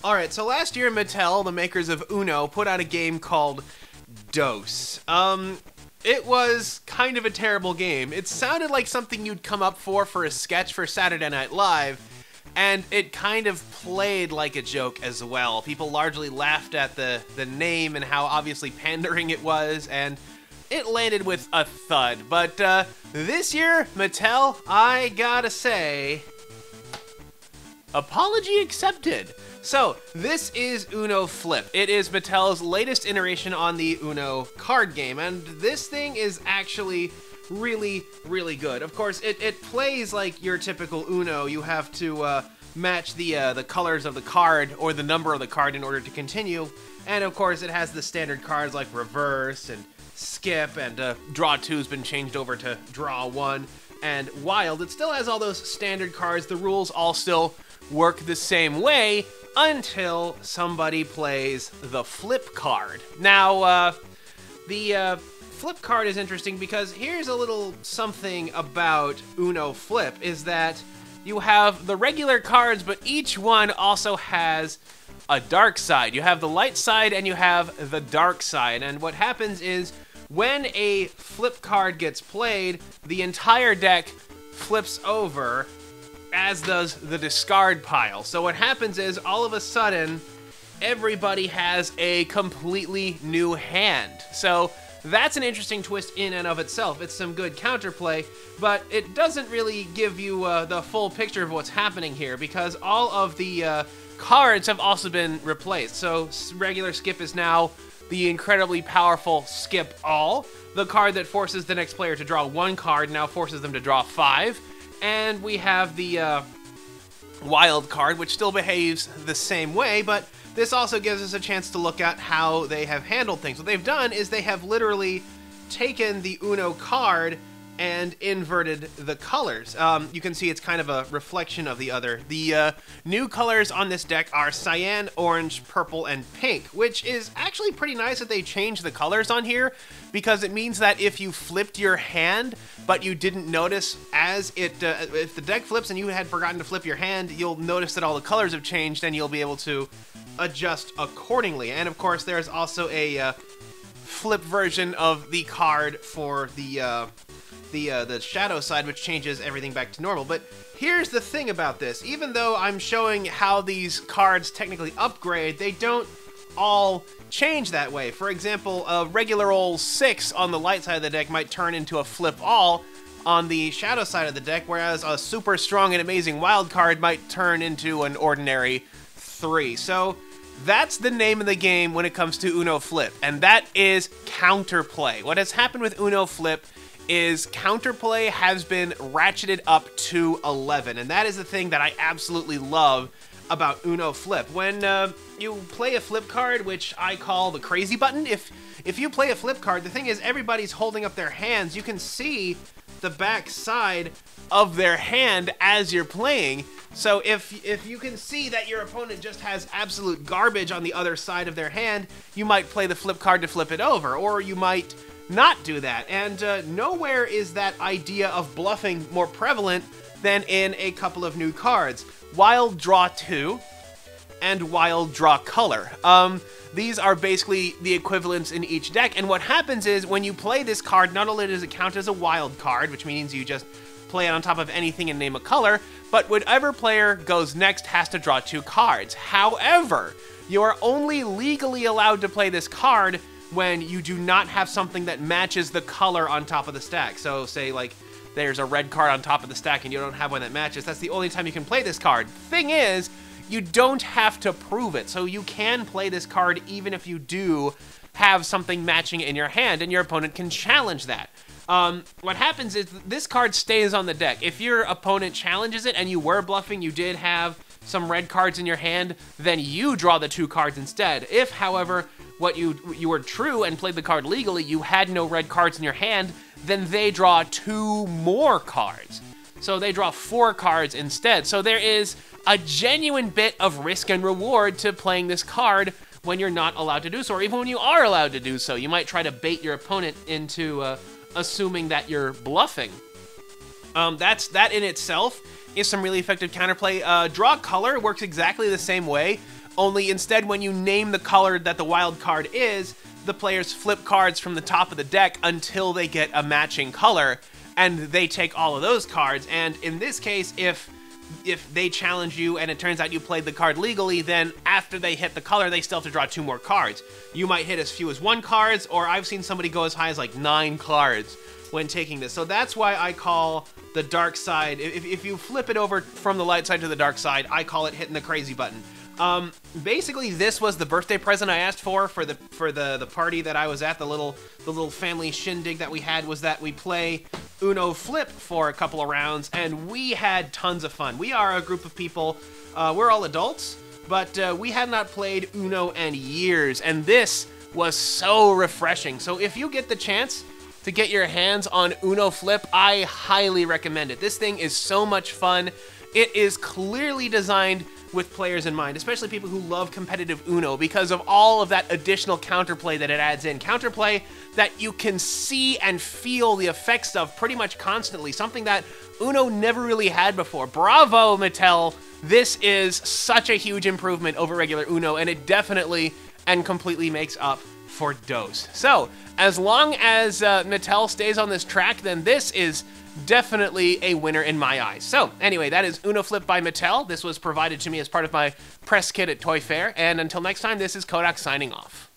Alright, so last year Mattel, the makers of Uno, put out a game called Dose. It was kind of a terrible game. It sounded like something you'd come up for a sketch for Saturday Night Live, and it kind of played like a joke as well. People largely laughed at the name and how obviously pandering it was, and it landed with a thud. But this year, Mattel, I gotta say, apology accepted. So, this is Uno Flip. It is Mattel's latest iteration on the Uno card game, and this thing is actually really, really good. Of course, it plays like your typical Uno. You have to match the colors of the card or the number of the card in order to continue, and of course, it has the standard cards like reverse and skip, and draw 2's been changed over to draw 1, and wild. It still has all those standard cards. The rules all still work the same way, until somebody plays the flip card. Now, the flip card is interesting because here's a little something about Uno Flip, is that you have the regular cards, but each one also has a dark side. You have the light side and you have the dark side, and what happens is when a flip card gets played, the entire deck flips over, as does the discard pile. So what happens is, all of a sudden, everybody has a completely new hand. So that's an interesting twist in and of itself. It's some good counterplay, but it doesn't really give you the full picture of what's happening here, because all of the cards have also been replaced. So regular skip is now the incredibly powerful skip all. The card that forces the next player to draw 1 card now forces them to draw 5. And we have the wild card, which still behaves the same way, but this also gives us a chance to look at how they have handled things. What they've done is they have literally taken the Uno card and inverted the colors. You can see it's kind of a reflection of the other. The new colors on this deck are cyan, orange, purple, and pink, which is actually pretty nice that they changed the colors on here, because it means that if you flipped your hand, but you didn't notice as it, if the deck flips and you had forgotten to flip your hand, you'll notice that all the colors have changed and you'll be able to adjust accordingly. And of course, there's also a flip version of the card for the shadow side, which changes everything back to normal. But here's the thing about this. Even though I'm showing how these cards technically upgrade, they don't all change that way. For example, a regular old 6 on the light side of the deck might turn into a flip all on the shadow side of the deck, whereas a super strong and amazing wild card might turn into an ordinary 3. So that's the name of the game when it comes to Uno Flip, and that is counterplay. What has happened with Uno Flip is counterplay has been ratcheted up to 11, and that is the thing that I absolutely love about Uno Flip. When you play a flip card, which I call the crazy button, if you play a flip card, the thing is everybody's holding up their hands. You can see the back side of their hand as you're playing. So if you can see that your opponent just has absolute garbage on the other side of their hand, you might play the flip card to flip it over, or you might not do that. And nowhere is that idea of bluffing more prevalent than in a couple of new cards. Wild Draw 2 and Wild Draw Color. These are basically the equivalents in each deck, and what happens is when you play this card, not only does it count as a wild card, which means you just play it on top of anything and name a color, but whatever player goes next has to draw 2 cards. However, you are only legally allowed to play this card when you do not have something that matches the color on top of the stack. So say like there's a red card on top of the stack and you don't have one that matches, that's the only time you can play this card. Thing is, you don't have to prove it, so you can play this card even if you do have something matching in your hand, and your opponent can challenge that. What happens is this card stays on the deck. If your opponent challenges it and you were bluffing, you did have some red cards in your hand, then you draw the 2 cards instead. If, however, what you were true and played the card legally, you had no red cards in your hand, then they draw 2 more cards. So they draw 4 cards instead. So there is a genuine bit of risk and reward to playing this card when you're not allowed to do so, or even when you are allowed to do so. You might try to bait your opponent into assuming that you're bluffing. That in itself is some really effective counterplay. Draw Color works exactly the same way, only instead when you name the color that the wild card is, the players flip cards from the top of the deck until they get a matching color, and they take all of those cards. And in this case, if they challenge you and it turns out you played the card legally, then after they hit the color, they still have to draw 2 more cards. You might hit as few as 1 card, or I've seen somebody go as high as like 9 cards when taking this. So that's why I call the dark side, if you flip it over from the light side to the dark side, I call it hitting the crazy button. Basically, this was the birthday present I asked for the party that I was at, the little family shindig that we had, was that we play Uno Flip for a couple of rounds, and we had tons of fun. We are a group of people, we're all adults, but we had not played Uno in years, and this was so refreshing. So if you get the chance to get your hands on Uno Flip, I highly recommend it. This thing is so much fun. It is clearly designed with players in mind, especially people who love competitive Uno, because of all of that additional counterplay that it adds in. Counterplay that you can see and feel the effects of pretty much constantly, something that Uno never really had before. Bravo, Mattel! This is such a huge improvement over regular Uno, and it definitely and completely makes up for DOS. So, as long as Mattel stays on this track, then this is definitely a winner in my eyes. So, anyway, that is Uno Flip by Mattel. This was provided to me as part of my press kit at Toy Fair, and until next time, this is Kohdok signing off.